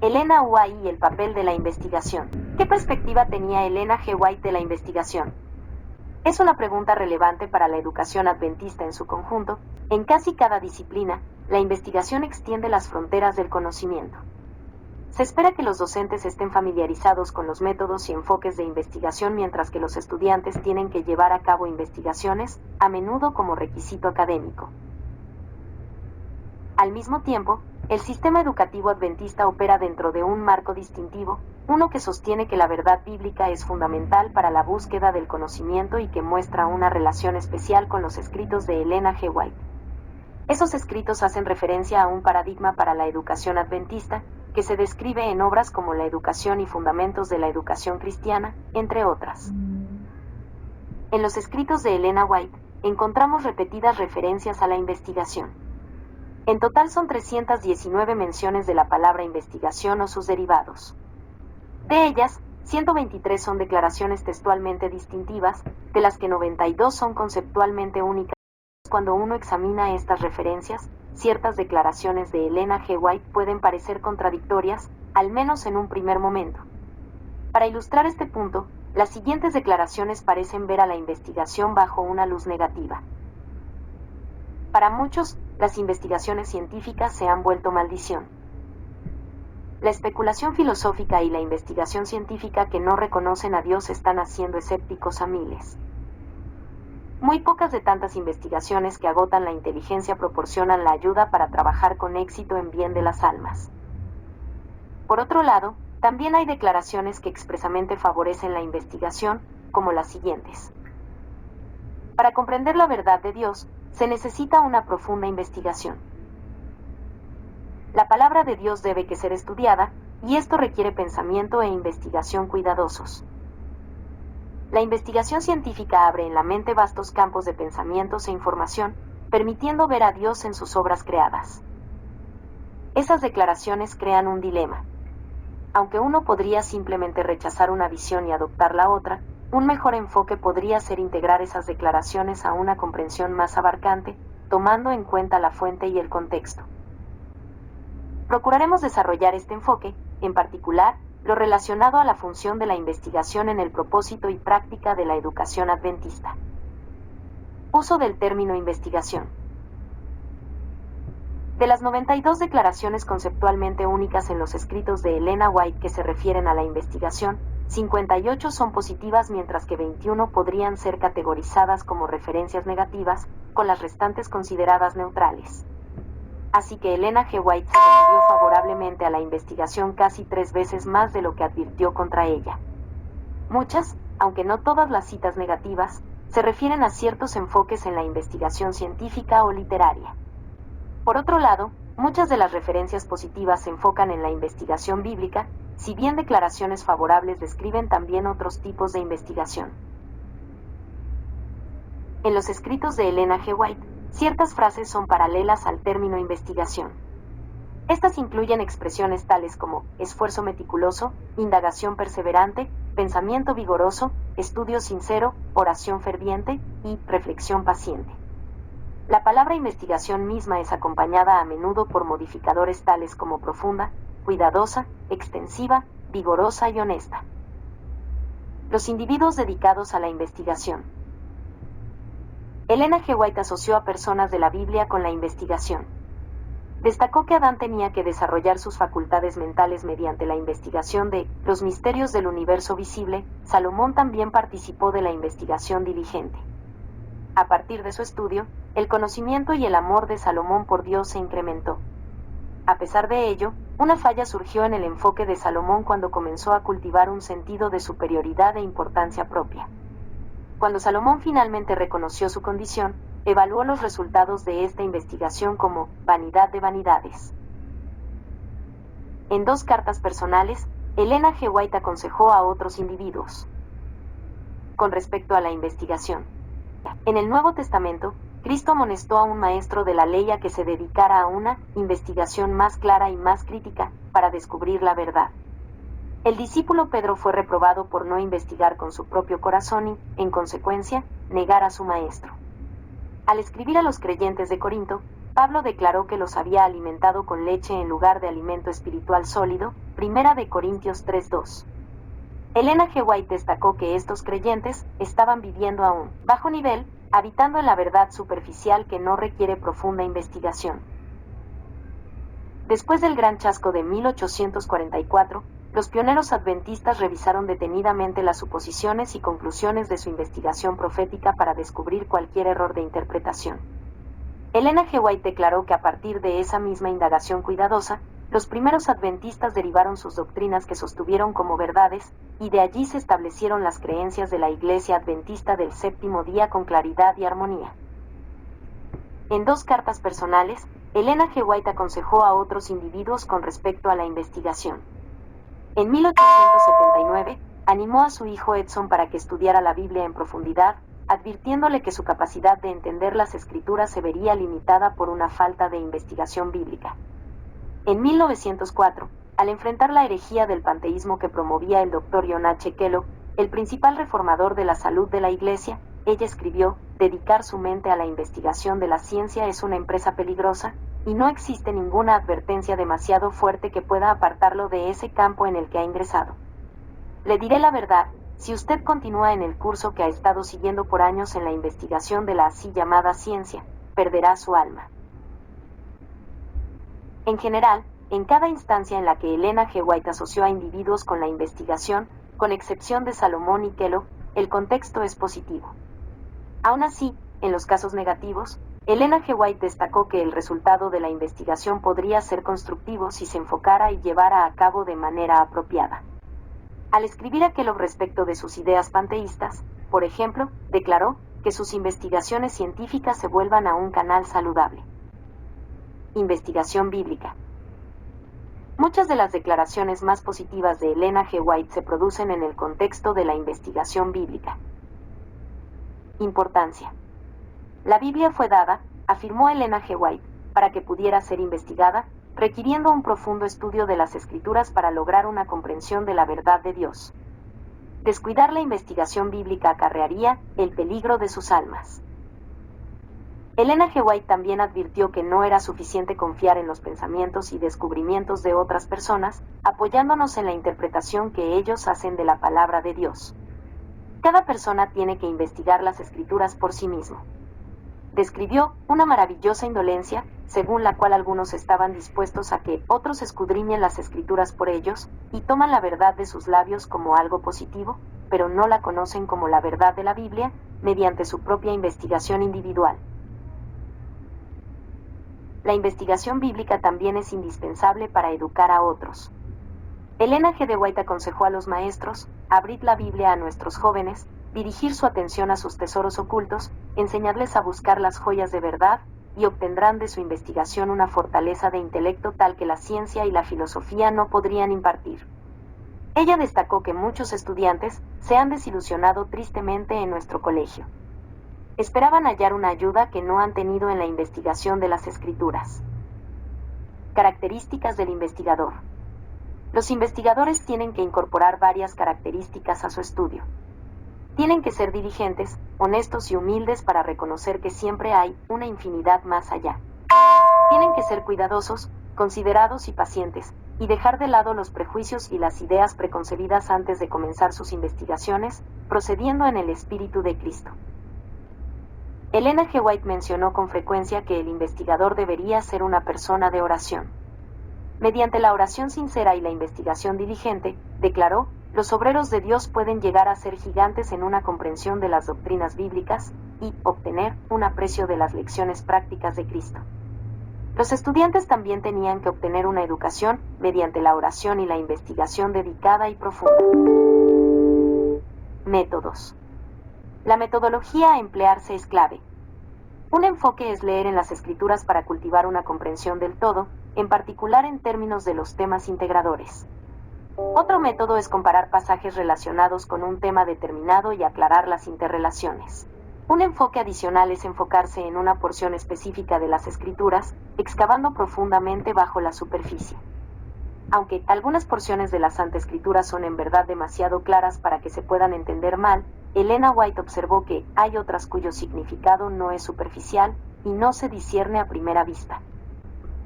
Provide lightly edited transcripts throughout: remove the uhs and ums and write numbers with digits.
Elena White y el papel de la investigación. ¿Qué perspectiva tenía Elena G. White de la investigación? Es una pregunta relevante para la educación adventista en su conjunto. En casi cada disciplina, la investigación extiende las fronteras del conocimiento. Se espera que los docentes estén familiarizados con los métodos y enfoques de investigación mientras que los estudiantes tienen que llevar a cabo investigaciones, a menudo como requisito académico. Al mismo tiempo, el sistema educativo adventista opera dentro de un marco distintivo, uno que sostiene que la verdad bíblica es fundamental para la búsqueda del conocimiento y que muestra una relación especial con los escritos de Elena G. White. Esos escritos hacen referencia a un paradigma para la educación adventista, que se describe en obras como La Educación y Fundamentos de la Educación Cristiana, entre otras. En los escritos de Elena White, encontramos repetidas referencias a la investigación. En total son 319 menciones de la palabra investigación o sus derivados. De ellas, 123 son declaraciones textualmente distintivas, de las que 92 son conceptualmente únicas. Cuando uno examina estas referencias, ciertas declaraciones de Elena G. White pueden parecer contradictorias, al menos en un primer momento. Para ilustrar este punto, las siguientes declaraciones parecen ver a la investigación bajo una luz negativa. Para muchos, las investigaciones científicas se han vuelto maldición. La especulación filosófica y la investigación científica que no reconocen a Dios están haciendo escépticos a miles. Muy pocas de tantas investigaciones que agotan la inteligencia proporcionan la ayuda para trabajar con éxito en bien de las almas. Por otro lado, también hay declaraciones que expresamente favorecen la investigación, como las siguientes. Para comprender la verdad de Dios, se necesita una profunda investigación. La palabra de Dios debe que ser estudiada, y esto requiere pensamiento e investigación cuidadosos. La investigación científica abre en la mente vastos campos de pensamientos e información, permitiendo ver a Dios en sus obras creadas. Esas declaraciones crean un dilema. Aunque uno podría simplemente rechazar una visión y adoptar la otra, un mejor enfoque podría ser integrar esas declaraciones a una comprensión más abarcante, tomando en cuenta la fuente y el contexto. Procuraremos desarrollar este enfoque, en particular, lo relacionado a la función de la investigación en el propósito y práctica de la educación adventista. Uso del término investigación. De las 92 declaraciones conceptualmente únicas en los escritos de Elena White que se refieren a la investigación, 58 son positivas mientras que 21 podrían ser categorizadas como referencias negativas, con las restantes consideradas neutrales. Así que Elena G. White se refirió favorablemente a la investigación casi 3 veces más de lo que advirtió contra ella. Muchas, aunque no todas las citas negativas, se refieren a ciertos enfoques en la investigación científica o literaria. Por otro lado, muchas de las referencias positivas se enfocan en la investigación bíblica, si bien declaraciones favorables describen también otros tipos de investigación. En los escritos de Elena G. White, ciertas frases son paralelas al término investigación. Estas incluyen expresiones tales como esfuerzo meticuloso, indagación perseverante, pensamiento vigoroso, estudio sincero, oración ferviente y reflexión paciente. La palabra investigación misma es acompañada a menudo por modificadores tales como profunda, cuidadosa, extensiva, vigorosa y honesta. Los individuos dedicados a la investigación. Elena G. White asoció a personas de la Biblia con la investigación. Destacó que Adán tenía que desarrollar sus facultades mentales mediante la investigación de los misterios del universo visible. Salomón también participó de la investigación diligente. A partir de su estudio, el conocimiento y el amor de Salomón por Dios se incrementó. A pesar de ello, una falla surgió en el enfoque de Salomón cuando comenzó a cultivar un sentido de superioridad e importancia propia. Cuando Salomón finalmente reconoció su condición, evaluó los resultados de esta investigación como vanidad de vanidades. En 2 cartas personales, Elena G. White aconsejó a otros individuos. Con respecto a la investigación. En el Nuevo Testamento, Cristo amonestó a un maestro de la ley a que se dedicara a una investigación más clara y más crítica para descubrir la verdad. El discípulo Pedro fue reprobado por no investigar con su propio corazón y, en consecuencia, negar a su maestro. Al escribir a los creyentes de Corinto, Pablo declaró que los había alimentado con leche en lugar de alimento espiritual sólido, Primera de Corintios 3:2. Elena G. White destacó que estos creyentes estaban viviendo a un bajo nivel, habitando en la verdad superficial que no requiere profunda investigación. Después del gran chasco de 1844, los pioneros adventistas revisaron detenidamente las suposiciones y conclusiones de su investigación profética para descubrir cualquier error de interpretación. Elena G. White declaró que a partir de esa misma indagación cuidadosa, los primeros adventistas derivaron sus doctrinas que sostuvieron como verdades, y de allí se establecieron las creencias de la Iglesia Adventista del Séptimo Día con claridad y armonía. En 2 cartas personales, Elena G. White aconsejó a otros individuos con respecto a la investigación. En 1879, animó a su hijo Edson para que estudiara la Biblia en profundidad, advirtiéndole que su capacidad de entender las Escrituras se vería limitada por una falta de investigación bíblica. En 1904, al enfrentar la herejía del panteísmo que promovía el Dr. John H. Kellogg, el principal reformador de la salud de la Iglesia, ella escribió: «Dedicar su mente a la investigación de la ciencia es una empresa peligrosa, y no existe ninguna advertencia demasiado fuerte que pueda apartarlo de ese campo en el que ha ingresado. Le diré la verdad, si usted continúa en el curso que ha estado siguiendo por años en la investigación de la así llamada ciencia, perderá su alma». En general, en cada instancia en la que Elena G. White asoció a individuos con la investigación, con excepción de Salomón y Kellogg, el contexto es positivo. Aún así, en los casos negativos, Elena G. White destacó que el resultado de la investigación podría ser constructivo si se enfocara y llevara a cabo de manera apropiada. Al escribir a Kellogg respecto de sus ideas panteístas, por ejemplo, declaró que sus investigaciones científicas se vuelvan a un canal saludable. Investigación bíblica. Muchas de las declaraciones más positivas de Elena G. White se producen en el contexto de la investigación bíblica. Importancia. La Biblia fue dada, afirmó Elena G. White, para que pudiera ser investigada, requiriendo un profundo estudio de las Escrituras para lograr una comprensión de la verdad de Dios. Descuidar la investigación bíblica acarrearía el peligro de sus almas. Elena G. White también advirtió que no era suficiente confiar en los pensamientos y descubrimientos de otras personas, apoyándonos en la interpretación que ellos hacen de la palabra de Dios. Cada persona tiene que investigar las Escrituras por sí mismo. Describió una maravillosa indolencia, según la cual algunos estaban dispuestos a que otros escudriñen las Escrituras por ellos, y toman la verdad de sus labios como algo positivo, pero no la conocen como la verdad de la Biblia, mediante su propia investigación individual. La investigación bíblica también es indispensable para educar a otros. Elena G. White aconsejó a los maestros: abrid la Biblia a nuestros jóvenes, dirigir su atención a sus tesoros ocultos, enseñarles a buscar las joyas de verdad, y obtendrán de su investigación una fortaleza de intelecto tal que la ciencia y la filosofía no podrían impartir. Ella destacó que muchos estudiantes se han desilusionado tristemente en nuestro colegio. Esperaban hallar una ayuda que no han tenido en la investigación de las Escrituras. Características del investigador. Los investigadores tienen que incorporar varias características a su estudio. Tienen que ser diligentes, honestos y humildes para reconocer que siempre hay una infinidad más allá. Tienen que ser cuidadosos, considerados y pacientes, y dejar de lado los prejuicios y las ideas preconcebidas antes de comenzar sus investigaciones, procediendo en el Espíritu de Cristo. Elena G. White mencionó con frecuencia que el investigador debería ser una persona de oración. Mediante la oración sincera y la investigación diligente, declaró, los obreros de Dios pueden llegar a ser gigantes en una comprensión de las doctrinas bíblicas y obtener un aprecio de las lecciones prácticas de Cristo. Los estudiantes también tenían que obtener una educación mediante la oración y la investigación dedicada y profunda. Métodos. La metodología a emplearse es clave. Un enfoque es leer en las Escrituras para cultivar una comprensión del todo, en particular en términos de los temas integradores. Otro método es comparar pasajes relacionados con un tema determinado y aclarar las interrelaciones. Un enfoque adicional es enfocarse en una porción específica de las Escrituras, excavando profundamente bajo la superficie. Aunque algunas porciones de la Santa Escritura son en verdad demasiado claras para que se puedan entender mal, Elena White observó que hay otras cuyo significado no es superficial y no se discierne a primera vista.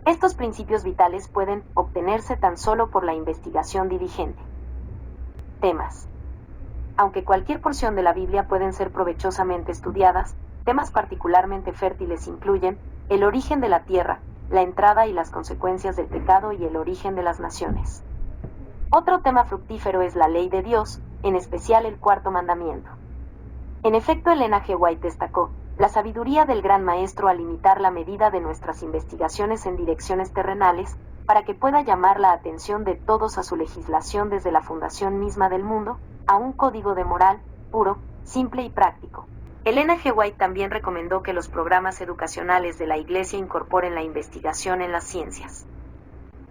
Estos principios vitales pueden obtenerse tan solo por la investigación diligente. Temas. Aunque cualquier porción de la Biblia pueden ser provechosamente estudiadas, temas particularmente fértiles incluyen el origen de la tierra, la entrada y las consecuencias del pecado y el origen de las naciones. Otro tema fructífero es la ley de Dios, en especial el cuarto mandamiento. En efecto, Elena G. White destacó la sabiduría del gran maestro al limitar la medida de nuestras investigaciones en direcciones terrenales, para que pueda llamar la atención de todos a su legislación desde la fundación misma del mundo, a un código de moral, puro, simple y práctico. Elena G. White también recomendó que los programas educacionales de la Iglesia incorporen la investigación en las ciencias.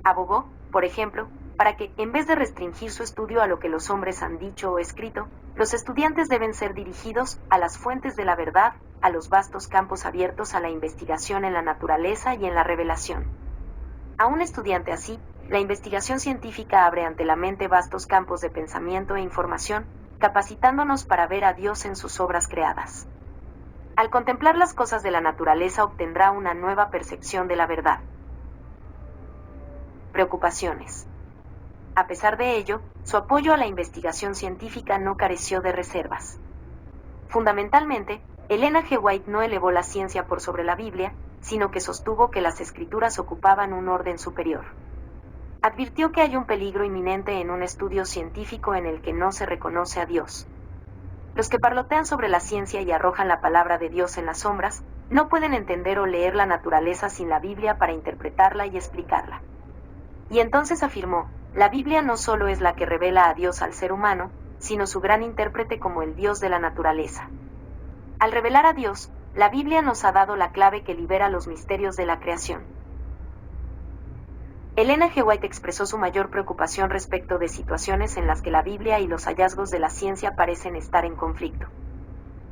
Abogó, por ejemplo, para que, en vez de restringir su estudio a lo que los hombres han dicho o escrito, los estudiantes deben ser dirigidos a las fuentes de la verdad, a los vastos campos abiertos a la investigación en la naturaleza y en la revelación. A un estudiante así, la investigación científica abre ante la mente vastos campos de pensamiento e información, capacitándonos para ver a Dios en sus obras creadas. Al contemplar las cosas de la naturaleza obtendrá una nueva percepción de la verdad. Preocupaciones. A pesar de ello, su apoyo a la investigación científica no careció de reservas. Fundamentalmente, Elena G. White no elevó la ciencia por sobre la Biblia, sino que sostuvo que las escrituras ocupaban un orden superior. Advirtió que hay un peligro inminente en un estudio científico en el que no se reconoce a Dios. Los que parlotean sobre la ciencia y arrojan la palabra de Dios en las sombras, no pueden entender o leer la naturaleza sin la Biblia para interpretarla y explicarla. Y entonces afirmó, la Biblia no solo es la que revela a Dios al ser humano, sino su gran intérprete como el Dios de la naturaleza. Al revelar a Dios, la Biblia nos ha dado la clave que libera los misterios de la creación. Elena G. White expresó su mayor preocupación respecto de situaciones en las que la Biblia y los hallazgos de la ciencia parecen estar en conflicto.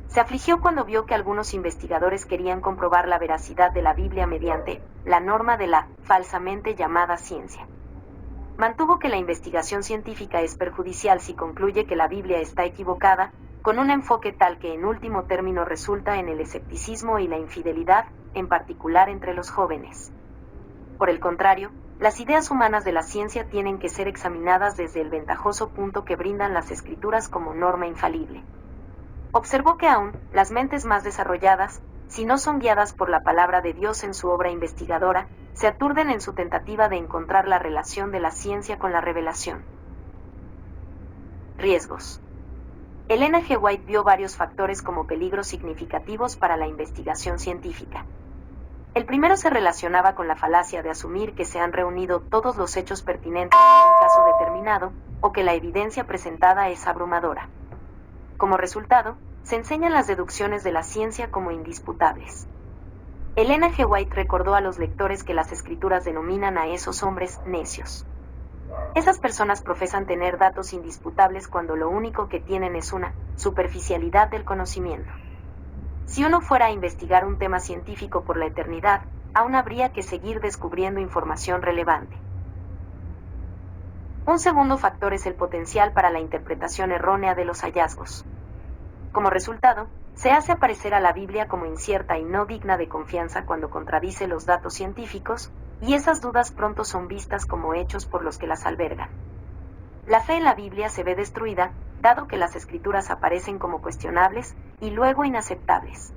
Se afligió cuando vio que algunos investigadores querían comprobar la veracidad de la Biblia mediante la norma de la falsamente llamada ciencia. Mantuvo que la investigación científica es perjudicial si concluye que la Biblia está equivocada, con un enfoque tal que en último término resulta en el escepticismo y la infidelidad, en particular entre los jóvenes. Por el contrario, las ideas humanas de la ciencia tienen que ser examinadas desde el ventajoso punto que brindan las escrituras como norma infalible. Observó que aún las mentes más desarrolladas, si no son guiadas por la palabra de Dios en su obra investigadora, se aturden en su tentativa de encontrar la relación de la ciencia con la revelación. Riesgos. Elena G. White vio varios factores como peligros significativos para la investigación científica. El primero se relacionaba con la falacia de asumir que se han reunido todos los hechos pertinentes en un caso determinado, o que la evidencia presentada es abrumadora. Como resultado, se enseñan las deducciones de la ciencia como indisputables. Elena G. White recordó a los lectores que las escrituras denominan a esos hombres necios. Esas personas profesan tener datos indisputables cuando lo único que tienen es una superficialidad del conocimiento. Si uno fuera a investigar un tema científico por la eternidad, aún habría que seguir descubriendo información relevante. Un segundo factor es el potencial para la interpretación errónea de los hallazgos. Como resultado, se hace aparecer a la Biblia como incierta y no digna de confianza cuando contradice los datos científicos, y esas dudas pronto son vistas como hechos por los que las albergan. La fe en la Biblia se ve destruida, dado que las escrituras aparecen como cuestionables y luego inaceptables.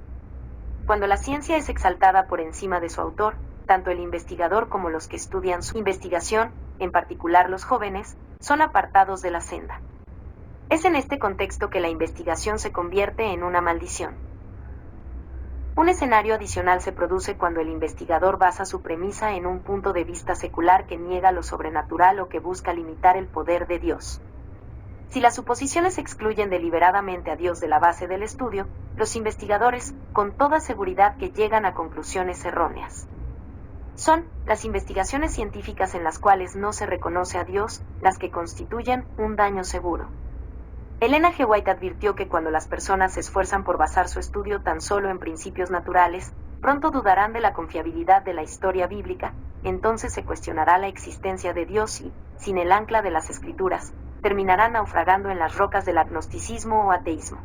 Cuando la ciencia es exaltada por encima de su autor, tanto el investigador como los que estudian su investigación, en particular los jóvenes, son apartados de la senda. Es en este contexto que la investigación se convierte en una maldición. Un escenario adicional se produce cuando el investigador basa su premisa en un punto de vista secular que niega lo sobrenatural o que busca limitar el poder de Dios. Si las suposiciones excluyen deliberadamente a Dios de la base del estudio, los investigadores, con toda seguridad, que llegan a conclusiones erróneas. Son las investigaciones científicas en las cuales no se reconoce a Dios las que constituyen un daño seguro. Elena G. White advirtió que cuando las personas se esfuerzan por basar su estudio tan solo en principios naturales, pronto dudarán de la confiabilidad de la historia bíblica, entonces se cuestionará la existencia de Dios y, sin el ancla de las escrituras, terminarán naufragando en las rocas del agnosticismo o ateísmo.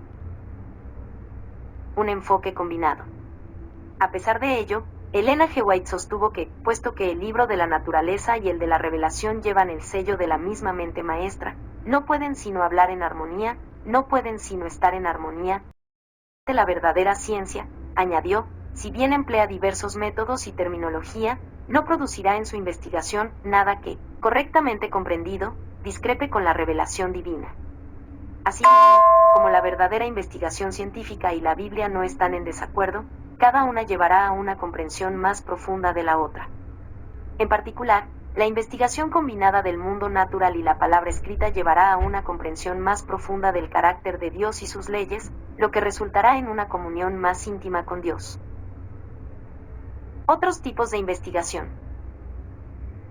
Un enfoque combinado. A pesar de ello, Elena G. White sostuvo que, puesto que el libro de la naturaleza y el de la revelación llevan el sello de la misma mente maestra, no pueden sino hablar en armonía, no pueden sino estar en armonía. De la verdadera ciencia, añadió, si bien emplea diversos métodos y terminología, no producirá en su investigación nada que, correctamente comprendido, discrepe con la revelación divina. Asimismo, como la verdadera investigación científica y la Biblia no están en desacuerdo, cada una llevará a una comprensión más profunda de la otra. En particular, la investigación combinada del mundo natural y la palabra escrita llevará a una comprensión más profunda del carácter de Dios y sus leyes, lo que resultará en una comunión más íntima con Dios. Otros tipos de investigación.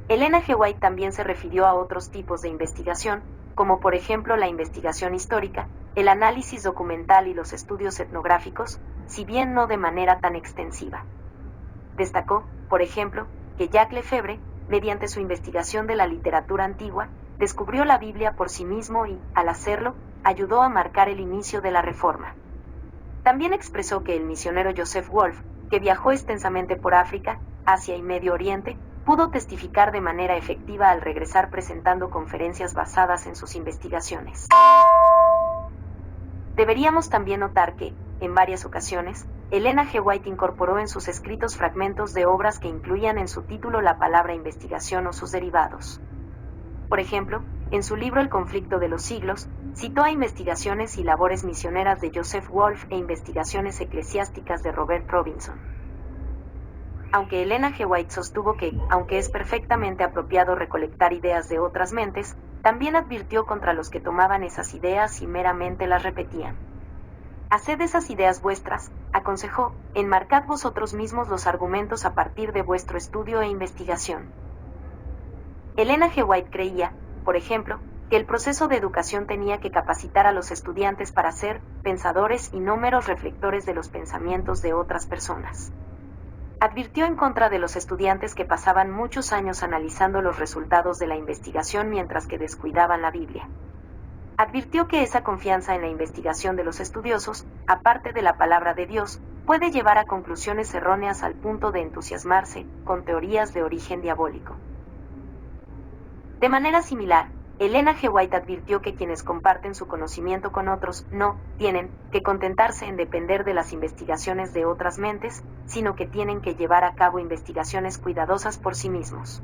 Elena G. White también se refirió a otros tipos de investigación, como por ejemplo la investigación histórica, el análisis documental y los estudios etnográficos, si bien no de manera tan extensiva. Destacó, por ejemplo, que Jacques Lefebvre, mediante su investigación de la literatura antigua, descubrió la Biblia por sí mismo y, al hacerlo, ayudó a marcar el inicio de la Reforma. También expresó que el misionero Joseph Wolf, que viajó extensamente por África, Asia y Medio Oriente, pudo testificar de manera efectiva al regresar presentando conferencias basadas en sus investigaciones. Deberíamos también notar que, en varias ocasiones, Elena G. White incorporó en sus escritos fragmentos de obras que incluían en su título la palabra investigación o sus derivados. Por ejemplo, en su libro El conflicto de los siglos, citó a investigaciones y labores misioneras de Joseph Wolf e investigaciones eclesiásticas de Robert Robinson. Aunque Elena G. White sostuvo que, aunque es perfectamente apropiado recolectar ideas de otras mentes, también advirtió contra los que tomaban esas ideas y meramente las repetían. Haced esas ideas vuestras, aconsejó, enmarcad vosotros mismos los argumentos a partir de vuestro estudio e investigación. Elena G. White creía, por ejemplo, que el proceso de educación tenía que capacitar a los estudiantes para ser pensadores y no meros reflectores de los pensamientos de otras personas. Advirtió en contra de los estudiantes que pasaban muchos años analizando los resultados de la investigación mientras que descuidaban la Biblia. Advirtió que esa confianza en la investigación de los estudiosos, aparte de la palabra de Dios, puede llevar a conclusiones erróneas al punto de entusiasmarse con teorías de origen diabólico. De manera similar, Elena G. White advirtió que quienes comparten su conocimiento con otros no tienen que contentarse en depender de las investigaciones de otras mentes, sino que tienen que llevar a cabo investigaciones cuidadosas por sí mismos.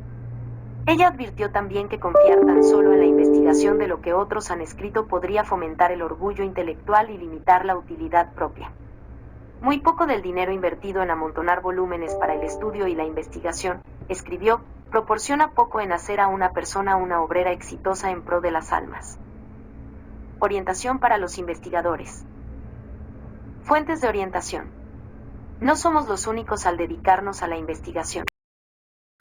Ella advirtió también que confiar tan solo en la investigación de lo que otros han escrito podría fomentar el orgullo intelectual y limitar la utilidad propia. Muy poco del dinero invertido en amontonar volúmenes para el estudio y la investigación, escribió, proporciona poco en hacer a una persona una obrera exitosa en pro de las almas. Orientación para los investigadores. Fuentes de orientación. No somos los únicos al dedicarnos a la investigación.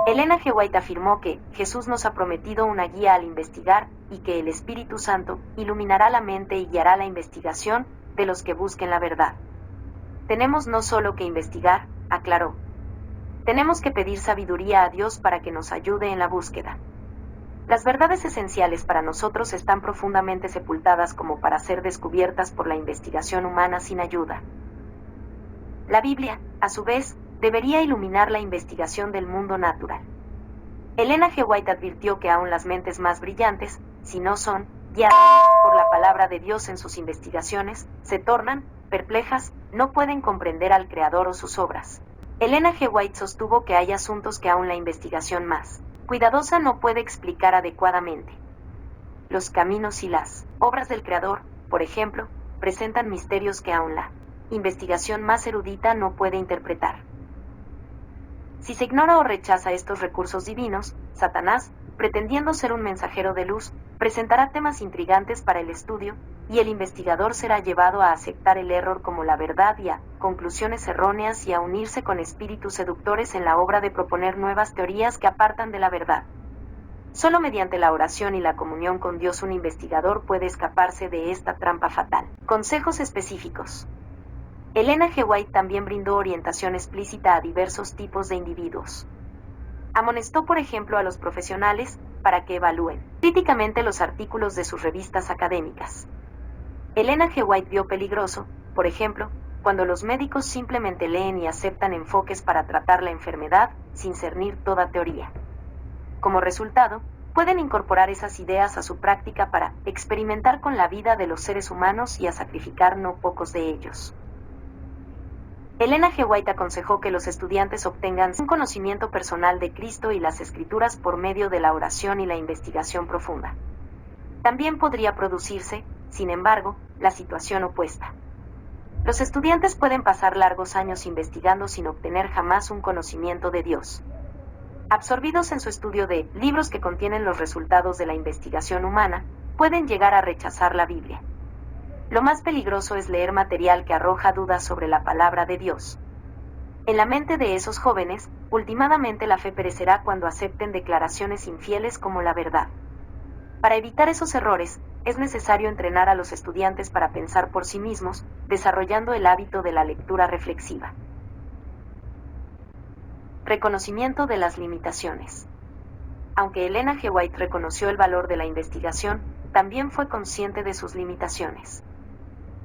Elena G. White afirmó que Jesús nos ha prometido una guía al investigar y que el Espíritu Santo iluminará la mente y guiará la investigación de los que busquen la verdad. Tenemos no solo que investigar, aclaró. Tenemos que pedir sabiduría a Dios para que nos ayude en la búsqueda. Las verdades esenciales para nosotros están profundamente sepultadas como para ser descubiertas por la investigación humana sin ayuda. La Biblia, a su vez, debería iluminar la investigación del mundo natural. Elena G. White advirtió que aún las mentes más brillantes, si no son guiadas por la palabra de Dios en sus investigaciones, se tornan perplejas, no pueden comprender al Creador o sus obras. Elena G. White sostuvo que hay asuntos que aún la investigación más cuidadosa no puede explicar adecuadamente. Los caminos y las obras del Creador, por ejemplo, presentan misterios que aún la investigación más erudita no puede interpretar. Si se ignora o rechaza estos recursos divinos, Satanás, pretendiendo ser un mensajero de luz, presentará temas intrigantes para el estudio, y el investigador será llevado a aceptar el error como la verdad y a conclusiones erróneas y a unirse con espíritus seductores en la obra de proponer nuevas teorías que apartan de la verdad. Solo mediante la oración y la comunión con Dios un investigador puede escaparse de esta trampa fatal. Consejos específicos. Elena G. White también brindó orientación explícita a diversos tipos de individuos. Amonestó, por ejemplo, a los profesionales para que evalúen críticamente los artículos de sus revistas académicas. Elena G. White vio peligroso, por ejemplo, cuando los médicos simplemente leen y aceptan enfoques para tratar la enfermedad, sin cernir toda teoría. Como resultado, pueden incorporar esas ideas a su práctica para experimentar con la vida de los seres humanos y a sacrificar no pocos de ellos. Elena G. White aconsejó que los estudiantes obtengan un conocimiento personal de Cristo y las Escrituras por medio de la oración y la investigación profunda. También podría producirse, sin embargo, la situación opuesta. Los estudiantes pueden pasar largos años investigando sin obtener jamás un conocimiento de Dios. Absorbidos en su estudio de libros que contienen los resultados de la investigación humana, pueden llegar a rechazar la Biblia. Lo más peligroso es leer material que arroja dudas sobre la palabra de Dios. En la mente de esos jóvenes, últimamente la fe perecerá cuando acepten declaraciones infieles como la verdad. Para evitar esos errores, es necesario entrenar a los estudiantes para pensar por sí mismos, desarrollando el hábito de la lectura reflexiva. Reconocimiento de las limitaciones. Aunque Elena G. White reconoció el valor de la investigación, también fue consciente de sus limitaciones.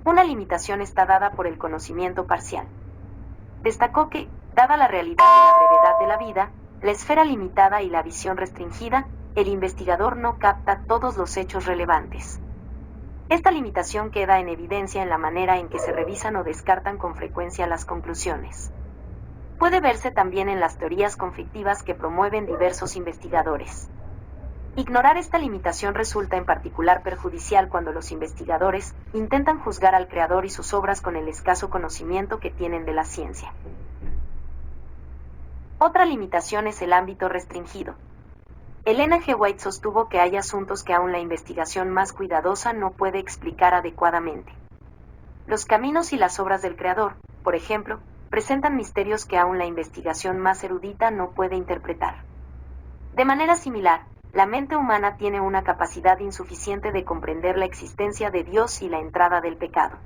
Una limitación está dada por el conocimiento parcial. Destacó que, dada la realidad de la brevedad de la vida, la esfera limitada y la visión restringida, el investigador no capta todos los hechos relevantes. Esta limitación queda en evidencia en la manera en que se revisan o descartan con frecuencia las conclusiones. Puede verse también en las teorías conflictivas que promueven diversos investigadores. Ignorar esta limitación resulta en particular perjudicial cuando los investigadores intentan juzgar al creador y sus obras con el escaso conocimiento que tienen de la ciencia. Otra limitación es el ámbito restringido. Elena G. White sostuvo que hay asuntos que aún la investigación más cuidadosa no puede explicar adecuadamente. Los caminos y las obras del creador, por ejemplo, presentan misterios que aún la investigación más erudita no puede interpretar. De manera similar, la mente humana tiene una capacidad insuficiente de comprender la existencia de Dios y la entrada del pecado.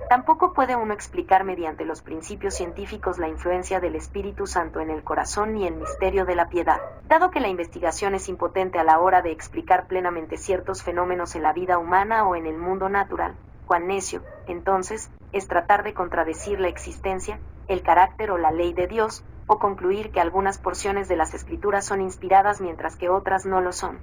Tampoco puede uno explicar mediante los principios científicos la influencia del Espíritu Santo en el corazón ni el misterio de la piedad. Dado que la investigación es impotente a la hora de explicar plenamente ciertos fenómenos en la vida humana o en el mundo natural, cuán necio, entonces, es tratar de contradecir la existencia, el carácter o la ley de Dios, o concluir que algunas porciones de las Escrituras son inspiradas mientras que otras no lo son.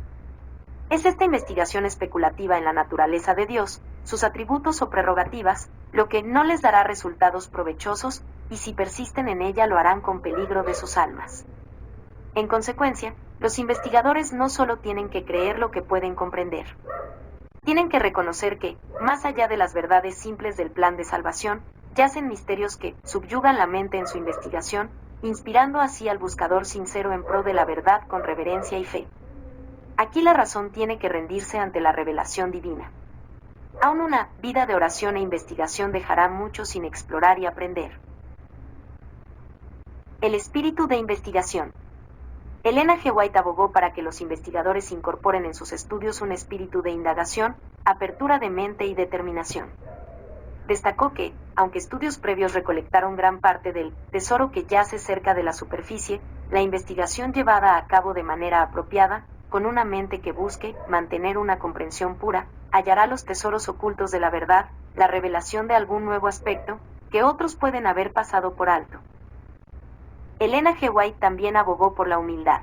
Es esta investigación especulativa en la naturaleza de Dios, sus atributos o prerrogativas, lo que no les dará resultados provechosos, y si persisten en ella lo harán con peligro de sus almas. En consecuencia, los investigadores no solo tienen que creer lo que pueden comprender. Tienen que reconocer que, más allá de las verdades simples del plan de salvación, yacen misterios que subyugan la mente en su investigación, inspirando así al buscador sincero en pro de la verdad con reverencia y fe. Aquí la razón tiene que rendirse ante la revelación divina. Aún una vida de oración e investigación dejará mucho sin explorar y aprender. El espíritu de investigación. Elena G. White abogó para que los investigadores incorporen en sus estudios un espíritu de indagación, apertura de mente y determinación. Destacó que, aunque estudios previos recolectaron gran parte del tesoro que yace cerca de la superficie, la investigación llevada a cabo de manera apropiada, con una mente que busque mantener una comprensión pura, hallará los tesoros ocultos de la verdad, la revelación de algún nuevo aspecto, que otros pueden haber pasado por alto. Elena G. White también abogó por la humildad.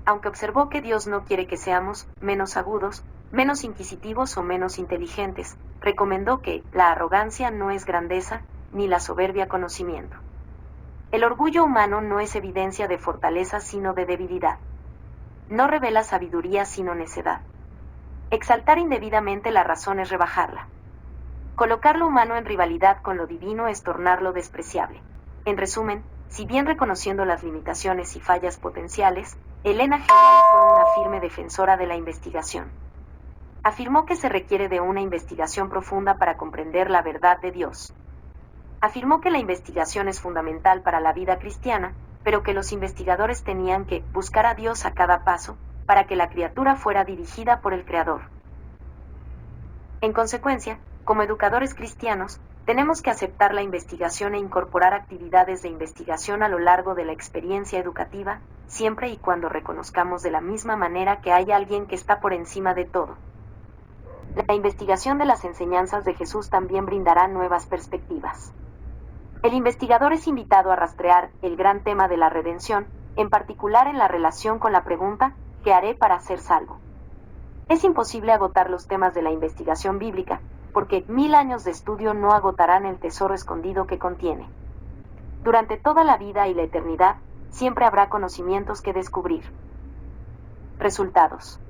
Aunque observó que Dios no quiere que seamos menos agudos, menos inquisitivos o menos inteligentes, recomendó que la arrogancia no es grandeza, ni la soberbia conocimiento. El orgullo humano no es evidencia de fortaleza sino de debilidad. No revela sabiduría sino necedad. Exaltar indebidamente la razón es rebajarla. Colocar lo humano en rivalidad con lo divino es tornarlo despreciable. En resumen, si bien reconociendo las limitaciones y fallas potenciales, Elena G. White fue una firme defensora de la investigación. Afirmó que se requiere de una investigación profunda para comprender la verdad de Dios. Afirmó que la investigación es fundamental para la vida cristiana, pero que los investigadores tenían que buscar a Dios a cada paso, para que la criatura fuera dirigida por el Creador. En consecuencia, como educadores cristianos, tenemos que aceptar la investigación e incorporar actividades de investigación a lo largo de la experiencia educativa, siempre y cuando reconozcamos de la misma manera que hay alguien que está por encima de todo. La investigación de las enseñanzas de Jesús también brindará nuevas perspectivas. El investigador es invitado a rastrear el gran tema de la redención, en particular en la relación con la pregunta, ¿qué haré para ser salvo? Es imposible agotar los temas de la investigación bíblica, porque 1000 años de estudio no agotarán el tesoro escondido que contiene. Durante toda la vida y la eternidad, siempre habrá conocimientos que descubrir. Resultados.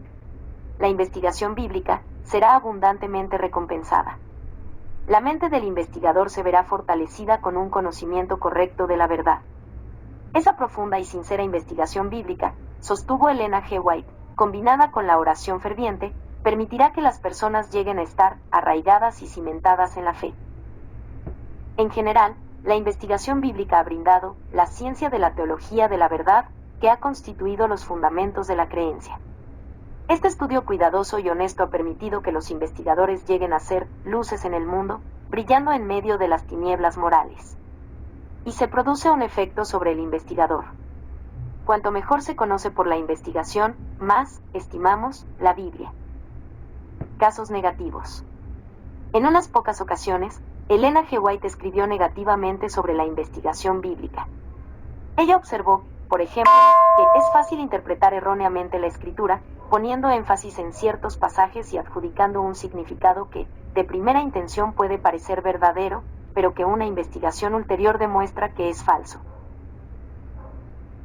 La investigación bíblica será abundantemente recompensada. La mente del investigador se verá fortalecida con un conocimiento correcto de la verdad. Esa profunda y sincera investigación bíblica, sostuvo Elena G. White, combinada con la oración ferviente, permitirá que las personas lleguen a estar arraigadas y cimentadas en la fe. En general, la investigación bíblica ha brindado la ciencia de la teología de la verdad que ha constituido los fundamentos de la creencia. Este estudio cuidadoso y honesto ha permitido que los investigadores lleguen a ser luces en el mundo, brillando en medio de las tinieblas morales. Y se produce un efecto sobre el investigador. Cuanto mejor se conoce por la investigación, más estimamos la Biblia. Casos negativos. En unas pocas ocasiones, Elena G. White escribió negativamente sobre la investigación bíblica. Ella observó, por ejemplo, que es fácil interpretar erróneamente la escritura, poniendo énfasis en ciertos pasajes y adjudicando un significado que, de primera intención, puede parecer verdadero, pero que una investigación ulterior demuestra que es falso.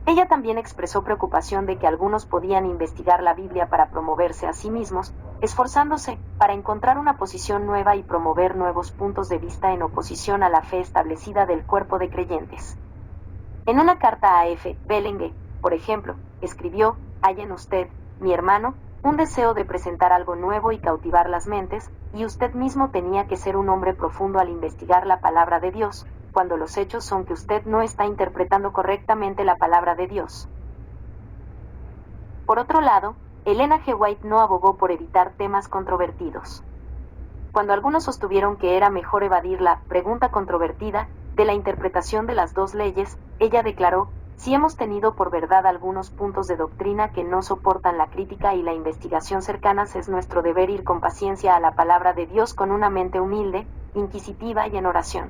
Ella también expresó preocupación de que algunos podían investigar la Biblia para promoverse a sí mismos, esforzándose para encontrar una posición nueva y promover nuevos puntos de vista en oposición a la fe establecida del cuerpo de creyentes. En una carta a F. Belengue, por ejemplo, escribió: «Hay en usted, mi hermano, un deseo de presentar algo nuevo y cautivar las mentes, y usted mismo tenía que ser un hombre profundo al investigar la palabra de Dios, cuando los hechos son que usted no está interpretando correctamente la palabra de Dios». Por otro lado, Elena G. White no abogó por evitar temas controvertidos. Cuando algunos sostuvieron que era mejor evadir la pregunta controvertida de la interpretación de las dos leyes, ella declaró: «Si hemos tenido por verdad algunos puntos de doctrina que no soportan la crítica y la investigación cercanas, es nuestro deber ir con paciencia a la palabra de Dios con una mente humilde, inquisitiva y en oración».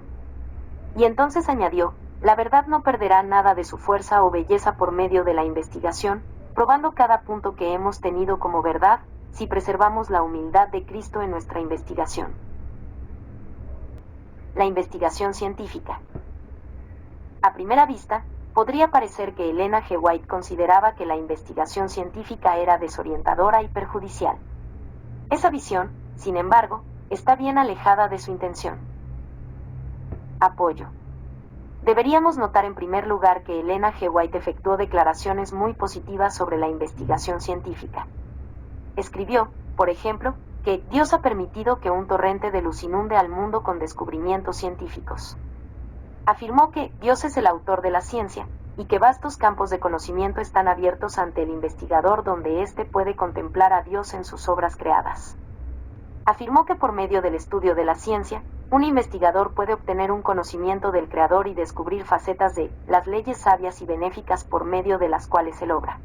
Y entonces añadió: «La verdad no perderá nada de su fuerza o belleza por medio de la investigación, probando cada punto que hemos tenido como verdad, si preservamos la humildad de Cristo en nuestra investigación». La investigación científica. A primera vista, podría parecer que Elena G. White consideraba que la investigación científica era desorientadora y perjudicial. Esa visión, sin embargo, está bien alejada de su intención. Apoyo. Deberíamos notar en primer lugar que Elena G. White efectuó declaraciones muy positivas sobre la investigación científica. Escribió, por ejemplo, que Dios ha permitido que un torrente de luz inunde al mundo con descubrimientos científicos. Afirmó que Dios es el autor de la ciencia, y que vastos campos de conocimiento están abiertos ante el investigador donde éste puede contemplar a Dios en sus obras creadas. Afirmó que por medio del estudio de la ciencia, un investigador puede obtener un conocimiento del Creador y descubrir facetas de las leyes sabias y benéficas por medio de las cuales él obra.